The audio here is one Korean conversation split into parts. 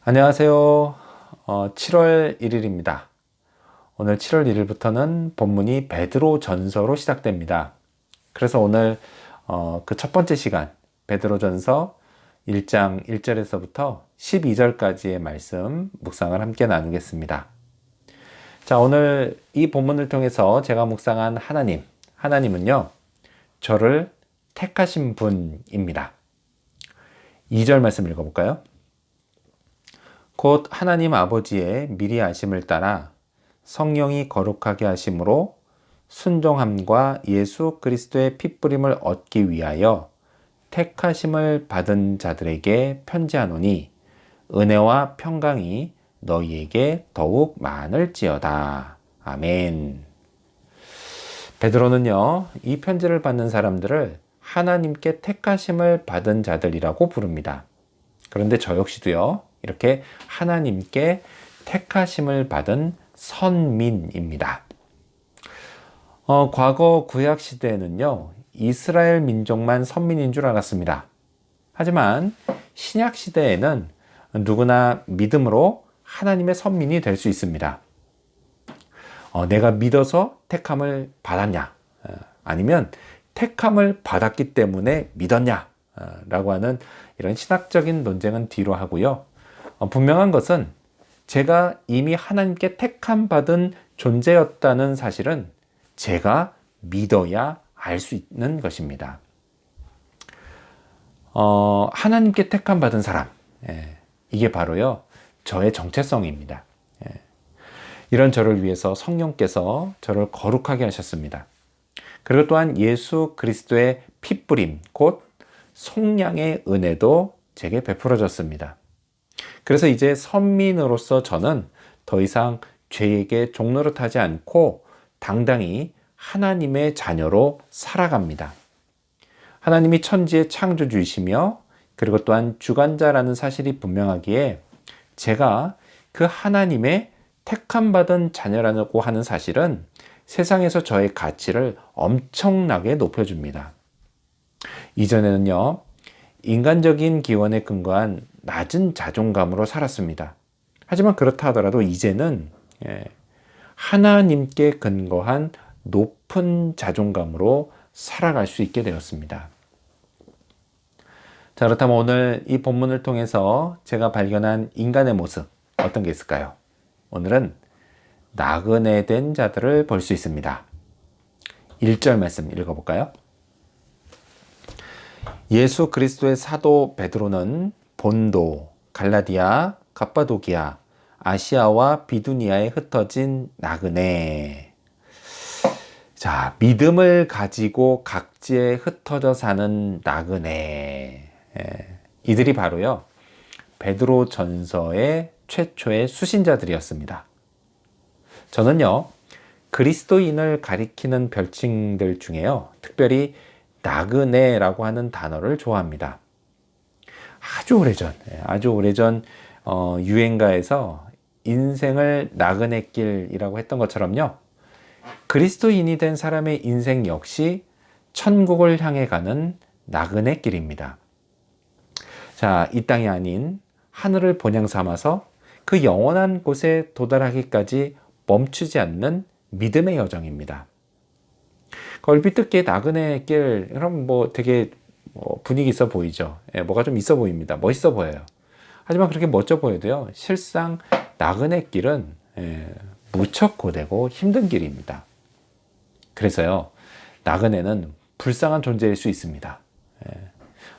안녕하세요. 7월 1일입니다. 오늘 7월 1일부터는 본문이 베드로 전서로 시작됩니다. 그래서 오늘 그 첫 번째 시간 베드로 전서 1장 1절에서부터 12절까지의 말씀 묵상을 함께 나누겠습니다. 자, 오늘 이 본문을 통해서 제가 묵상한 하나님은요, 저를 택하신 분입니다. 2절 말씀 읽어볼까요? 곧 하나님 아버지의 미리 아심을 따라 성령이 거룩하게 하심으로 순종함과 예수 그리스도의 핏부림을 얻기 위하여 택하심을 받은 자들에게 편지하노니 은혜와 평강이 너희에게 더욱 많을지어다. 아멘. 베드로는요, 이 편지를 받는 사람들을 하나님께 택하심을 받은 자들이라고 부릅니다. 그런데 저 역시도요, 이렇게 하나님께 택하심을 받은 선민입니다. 과거 구약 시대에는요, 이스라엘 민족만 선민인 줄 알았습니다. 하지만 신약 시대에는 누구나 믿음으로 하나님의 선민이 될 수 있습니다. 내가 믿어서 택함을 받았냐? 아니면 택함을 받았기 때문에 믿었냐? 라고 하는 이런 신학적인 논쟁은 뒤로 하고요. 분명한 것은 제가 이미 하나님께 택함 받은 존재였다는 사실은 제가 믿어야 알 수 있는 것입니다. 하나님께 택함 받은 사람, 이게 바로요, 저의 정체성입니다. 이런 저를 위해서 성령께서 저를 거룩하게 하셨습니다. 그리고 또한 예수 그리스도의 핏부림, 곧 속량의 은혜도 제게 베풀어졌습니다. 그래서 이제 선민으로서 저는 더 이상 죄에게 종노릇하지 않고 당당히 하나님의 자녀로 살아갑니다. 하나님이 천지의 창조주이시며 그리고 또한 주관자라는 사실이 분명하기에 제가 그 하나님의 택함받은 자녀라고 하는 사실은 세상에서 저의 가치를 엄청나게 높여줍니다. 이전에는요, 인간적인 기원에 근거한 낮은 자존감으로 살았습니다. 하지만 그렇다 하더라도 이제는 하나님께 근거한 높은 자존감으로 살아갈 수 있게 되었습니다. 자, 그렇다면 오늘 이 본문을 통해서 제가 발견한 인간의 모습, 어떤 게 있을까요? 오늘은 나그네 된 자들을 볼 수 있습니다. 1절 말씀 읽어볼까요? 예수 그리스도의 사도 베드로는 본도, 갈라디아, 갑바도기아, 아시아와 비두니아에 흩어진 나그네. 자, 믿음을 가지고 각지에 흩어져 사는 나그네. 이들이 바로요, 베드로 전서의 최초의 수신자들이었습니다. 저는요, 그리스도인을 가리키는 별칭들 중에요, 특별히 나그네라고 하는 단어를 좋아합니다. 아주 오래전 유행가에서 인생을 나그네길이라고 했던 것처럼요, 그리스도인이 된 사람의 인생 역시 천국을 향해 가는 나그네길입니다. 자, 이 땅이 아닌 하늘을 본향 삼아서 그 영원한 곳에 도달하기까지 멈추지 않는 믿음의 여정입니다. 얼핏 듣기에 나그네 길, 그럼 되게 분위기 있어 보이죠. 뭐가 좀 있어 보입니다. 멋있어 보여요. 하지만 그렇게 멋져 보여도요, 실상 나그네 길은 무척 고되고 힘든 길입니다. 그래서요, 나그네는 불쌍한 존재일 수 있습니다.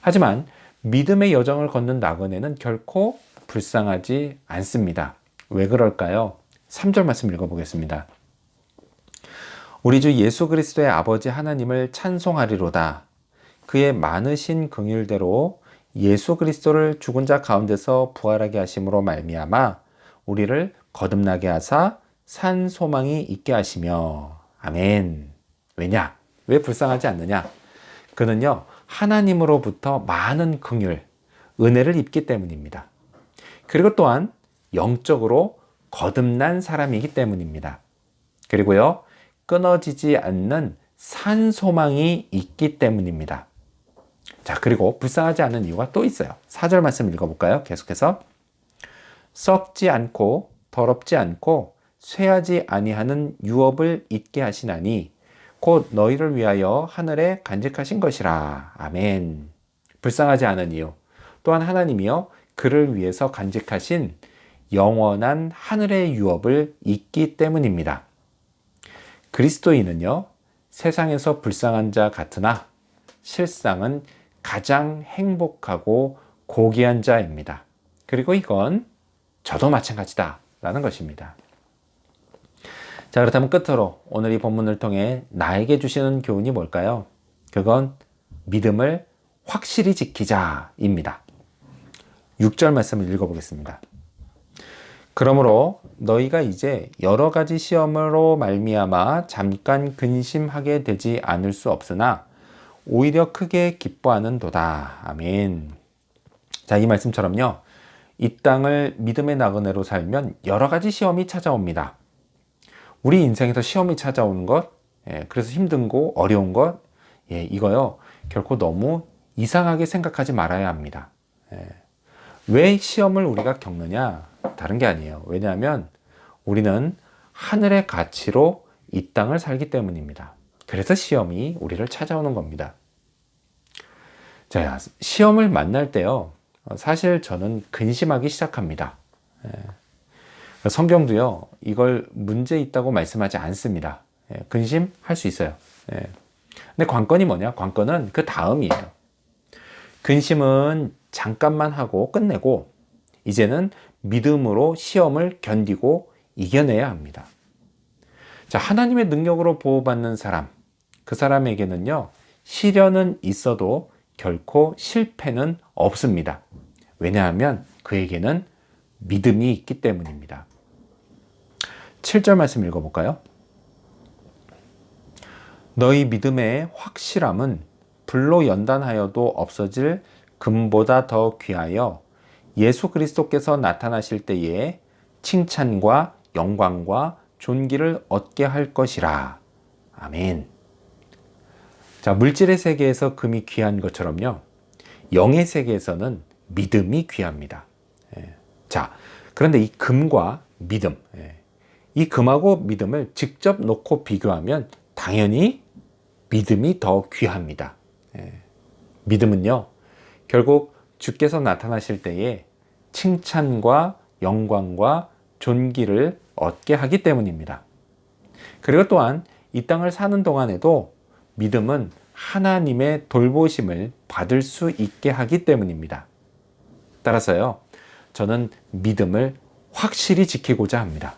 하지만 믿음의 여정을 걷는 나그네는 결코 불쌍하지 않습니다. 왜 그럴까요? 3절 말씀 읽어보겠습니다. 우리 주 예수 그리스도의 아버지 하나님을 찬송하리로다. 그의 많으신 긍휼대로 예수 그리스도를 죽은 자 가운데서 부활하게 하심으로 말미암아 우리를 거듭나게 하사 산 소망이 있게 하시며. 아멘. 왜냐? 왜 불쌍하지 않느냐? 그는요, 하나님으로부터 많은 긍휼, 은혜를 입기 때문입니다. 그리고 또한 영적으로 거듭난 사람이기 때문입니다. 그리고요, 끊어지지 않는 산 소망이 있기 때문입니다. 자, 그리고 불쌍하지 않은 이유가 또 있어요. 4절 말씀 읽어볼까요? 계속해서. 썩지 않고 더럽지 않고 쇠하지 아니하는 유업을 잊게 하시나니 곧 너희를 위하여 하늘에 간직하신 것이라. 아멘. 불쌍하지 않은 이유, 또한 하나님이여 그를 위해서 간직하신 영원한 하늘의 유업을 잊기 때문입니다. 그리스도인은요, 세상에서 불쌍한 자 같으나 실상은 가장 행복하고 고귀한 자입니다. 그리고 이건 저도 마찬가지다 라는 것입니다. 자, 그렇다면 끝으로 오늘 이 본문을 통해 나에게 주시는 교훈이 뭘까요? 그건 믿음을 확실히 지키자입니다. 6절 말씀을 읽어보겠습니다. 그러므로 너희가 이제 여러 가지 시험으로 말미암아 잠깐 근심하게 되지 않을 수 없으나 오히려 크게 기뻐하는도다. 아멘. 자, 이 말씀처럼요, 이 땅을 믿음의 나그네로 살면 여러 가지 시험이 찾아옵니다. 우리 인생에서 시험이 찾아오는 것, 그래서 힘든 거, 어려운 것, 이거요, 결코 너무 이상하게 생각하지 말아야 합니다. 왜 시험을 우리가 겪느냐? 다른 게 아니에요. 왜냐하면 우리는 하늘의 가치로 이 땅을 살기 때문입니다. 그래서 시험이 우리를 찾아오는 겁니다. 자, 시험을 만날 때요, 사실 저는 근심하기 시작합니다. 성경도요, 이걸 문제 있다고 말씀하지 않습니다. 근심할 수 있어요. 근데 관건이 뭐냐? 관건은 그 다음이에요. 근심은 잠깐만 하고 끝내고 이제는 믿음으로 시험을 견디고 이겨내야 합니다. 자, 하나님의 능력으로 보호받는 사람, 그 사람에게는요, 시련은 있어도 결코 실패는 없습니다. 왜냐하면 그에게는 믿음이 있기 때문입니다. 7절 말씀 읽어볼까요? 너희 믿음의 확실함은 불로 연단하여도 없어질 금보다 더 귀하여 예수 그리스도께서 나타나실 때에 칭찬과 영광과 존귀를 얻게 할 것이라. 아멘. 자, 물질의 세계에서 금이 귀한 것처럼요, 영의 세계에서는 믿음이 귀합니다. 자, 그런데 이 금과 믿음, 이 금하고 믿음을 직접 놓고 비교하면 당연히 믿음이 더 귀합니다. 믿음은요, 결국 주께서 나타나실 때에 칭찬과 영광과 존귀를 얻게 하기 때문입니다. 그리고 또한 이 땅을 사는 동안에도 믿음은 하나님의 돌보심을 받을 수 있게 하기 때문입니다. 따라서요, 저는 믿음을 확실히 지키고자 합니다.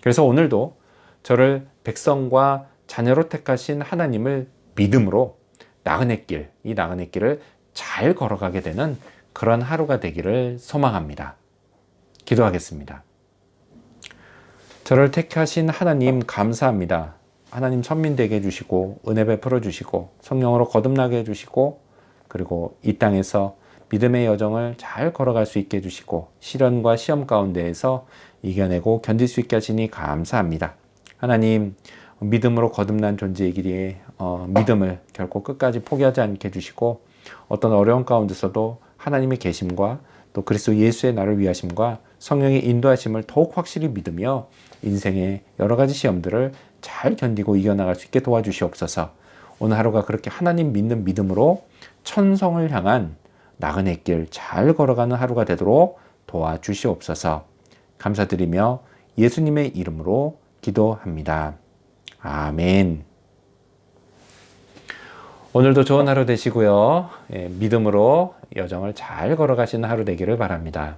그래서 오늘도 저를 백성과 자녀로 택하신 하나님을 믿음으로 나그네 길, 이 나그네 길을 잘 걸어가게 되는 그런 하루가 되기를 소망합니다. 기도하겠습니다. 저를 택하신 하나님 감사합니다. 하나님 선민 되게 해주시고 은혜 베풀어 주시고 성령으로 거듭나게 해주시고 그리고 이 땅에서 믿음의 여정을 잘 걸어갈 수 있게 해주시고 시련과 시험 가운데에서 이겨내고 견딜 수 있게 하시니 감사합니다. 하나님, 믿음으로 거듭난 존재의 길에 믿음을 결코 끝까지 포기하지 않게 해주시고 어떤 어려운 가운데서도 하나님의 계심과 또 그리스도 예수의 나를 위하심과 성령의 인도하심을 더욱 확실히 믿으며 인생의 여러 가지 시험들을 잘 견디고 이겨나갈 수 있게 도와주시옵소서. 오늘 하루가 그렇게 하나님 믿는 믿음으로 천성을 향한 나그네 길 잘 걸어가는 하루가 되도록 도와주시옵소서. 감사드리며 예수님의 이름으로 기도합니다. 아멘. 오늘도 좋은 하루 되시고요. 믿음으로 여정을 잘 걸어가시는 하루 되기를 바랍니다.